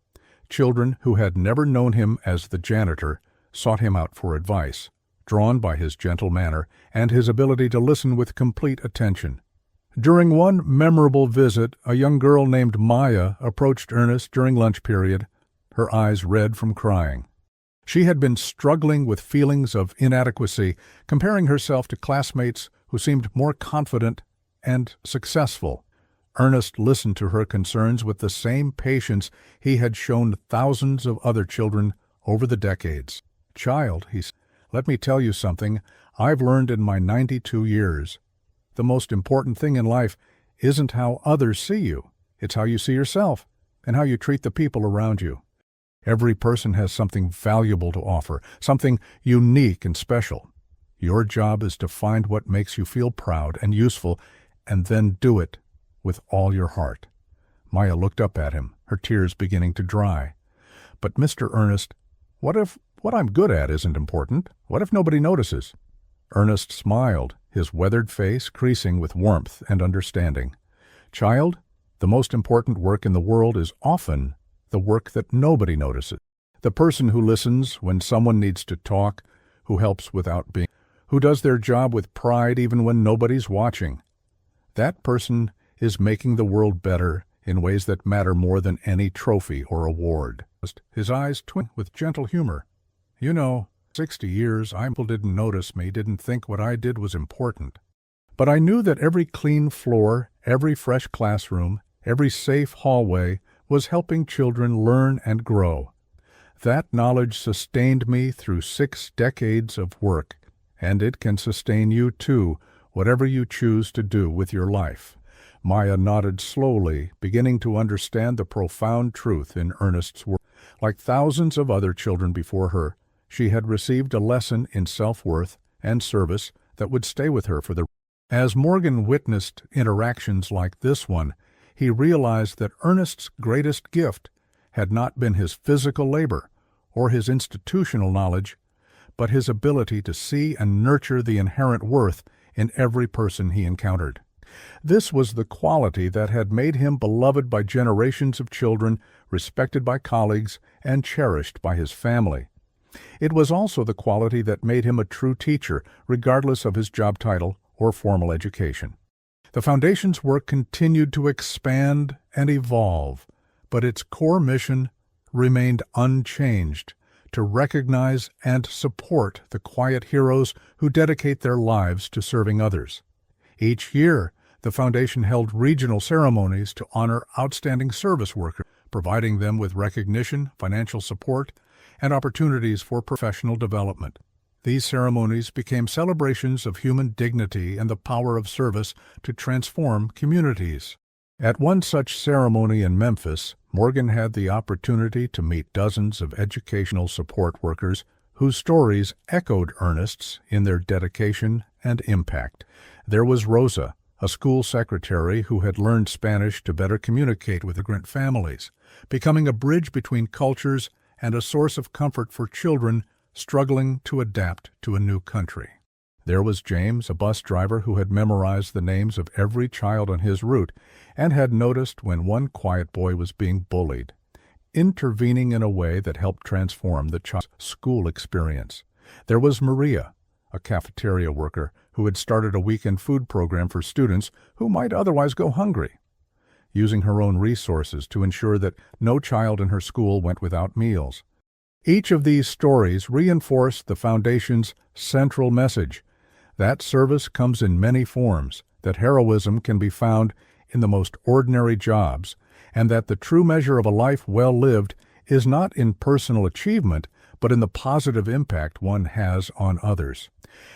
S1: Children who had never known him as the janitor sought him out for advice, drawn by his gentle manner and his ability to listen with complete attention. During one memorable visit, a young girl named Maya approached Ernest during lunch period, her eyes red from crying. She had been struggling with feelings of inadequacy, comparing herself to classmates who seemed more confident and successful. Ernest listened to her concerns with the same patience he had shown thousands of other children over the decades. "Child," he said, "let me tell you something I've learned in my 92 years. The most important thing in life isn't how others see you. It's how you see yourself and how you treat the people around you. Every person has something valuable to offer, something unique and special. Your job is to find what makes you feel proud and useful, and then do it with all your heart." Maya looked up at him, her tears beginning to dry. "But Mr. Ernest, what if what I'm good at isn't important? What if nobody notices?" Ernest smiled, his weathered face creasing with warmth and understanding. "Child, the most important work in the world is often the work that nobody notices. The person who listens when someone needs to talk, who helps without being, who does their job with pride even when nobody's watching. That person is making the world better in ways that matter more than any trophy or award." His eyes twinkled with gentle humor. "You know, 60 years, people didn't notice me, didn't think what I did was important. But I knew that every clean floor, every fresh classroom, every safe hallway was helping children learn and grow. That knowledge sustained me through 6 decades of work, and it can sustain you too, whatever you choose to do with your life." Maya nodded slowly, beginning to understand the profound truth in Ernest's words. Like thousands of other children before her, she had received a lesson in self-worth and service that would stay with her for the. As Morgan witnessed interactions like this one, he realized that Ernest's greatest gift had not been his physical labor or his institutional knowledge, but his ability to see and nurture the inherent worth in every person he encountered. This was the quality that had made him beloved by generations of children, respected by colleagues, and cherished by his family. It was also the quality that made him a true teacher, regardless of his job title or formal education. The Foundation's work continued to expand and evolve, but its core mission remained unchanged: to recognize and support the quiet heroes who dedicate their lives to serving others. Each year, the Foundation held regional ceremonies to honor outstanding service workers, providing them with recognition, financial support, and opportunities for professional development. These ceremonies became celebrations of human dignity and the power of service to transform communities. At one such ceremony in Memphis, Morgan had the opportunity to meet dozens of educational support workers whose stories echoed Ernest's in their dedication and impact. There was Rosa, a school secretary who had learned Spanish to better communicate with immigrant families, becoming a bridge between cultures and a source of comfort for children struggling to adapt to a new country. There was James, a bus driver who had memorized the names of every child on his route and had noticed when one quiet boy was being bullied, intervening in a way that helped transform the child's school experience. There was Maria, a cafeteria worker who had started a weekend food program for students who might otherwise go hungry, using her own resources to ensure that no child in her school went without meals. Each of these stories reinforced the Foundation's central message, that service comes in many forms, that heroism can be found in the most ordinary jobs, and that the true measure of a life well lived is not in personal achievement, but in the positive impact one has on others.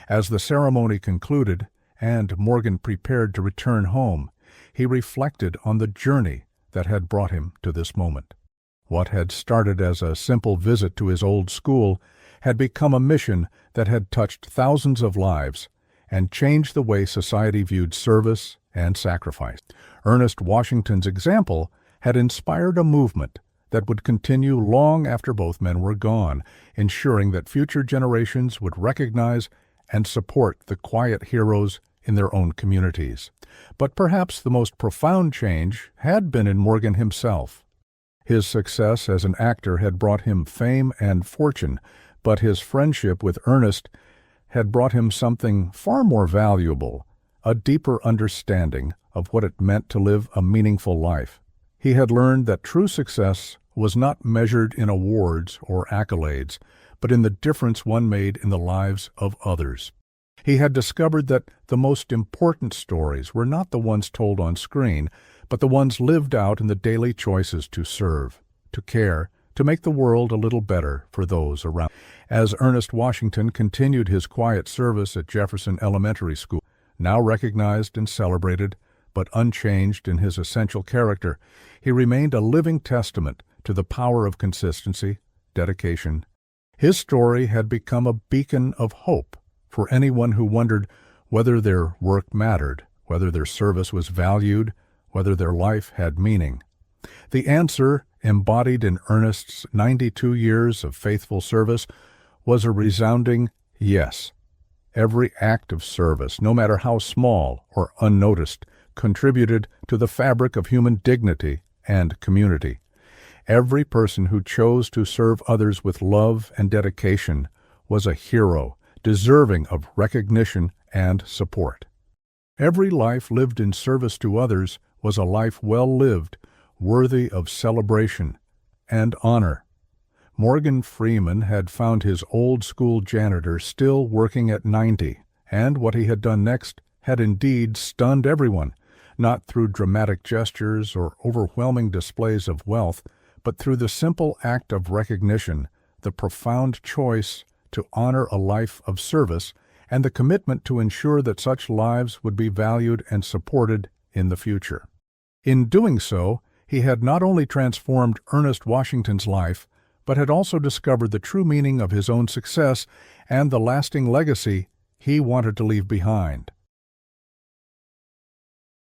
S1: As the ceremony concluded, and Morgan prepared to return home, he reflected on the journey that had brought him to this moment. What had started as a simple visit to his old school had become a mission that had touched thousands of lives and changed the way society viewed service and sacrifice. Ernest Washington's example had inspired a movement that would continue long after both men were gone, ensuring that future generations would recognize and support the quiet heroes in their own communities. But perhaps the most profound change had been in Morgan himself. His success as an actor had brought him fame and fortune, but his friendship with Ernest had brought him something far more valuable, a deeper understanding of what it meant to live a meaningful life. He had learned that true success was not measured in awards or accolades, but in the difference one made in the lives of others. He had discovered that the most important stories were not the ones told on screen, but the ones lived out in the daily choices to serve, to care, to make the world a little better for those around. As Ernest Washington continued his quiet service at Jefferson Elementary School, now recognized and celebrated, but unchanged in his essential character, he remained a living testament to the power of consistency, dedication. His story had become a beacon of hope for anyone who wondered whether their work mattered, whether their service was valued, whether their life had meaning. The answer, embodied in Ernest's 92 years of faithful service, was a resounding yes. Every act of service, no matter how small or unnoticed, contributed to the fabric of human dignity and community. Every person who chose to serve others with love and dedication was a hero, deserving of recognition and support. Every life lived in service to others was a life well lived, worthy of celebration and honor. Morgan Freeman had found his old school janitor still working at 90, and what he had done next had indeed stunned everyone, not through dramatic gestures or overwhelming displays of wealth, but through the simple act of recognition, the profound choice to honor a life of service, and the commitment to ensure that such lives would be valued and supported in the future. In doing so, he had not only transformed Ernest Washington's life, but had also discovered the true meaning of his own success and the lasting legacy he wanted to leave behind.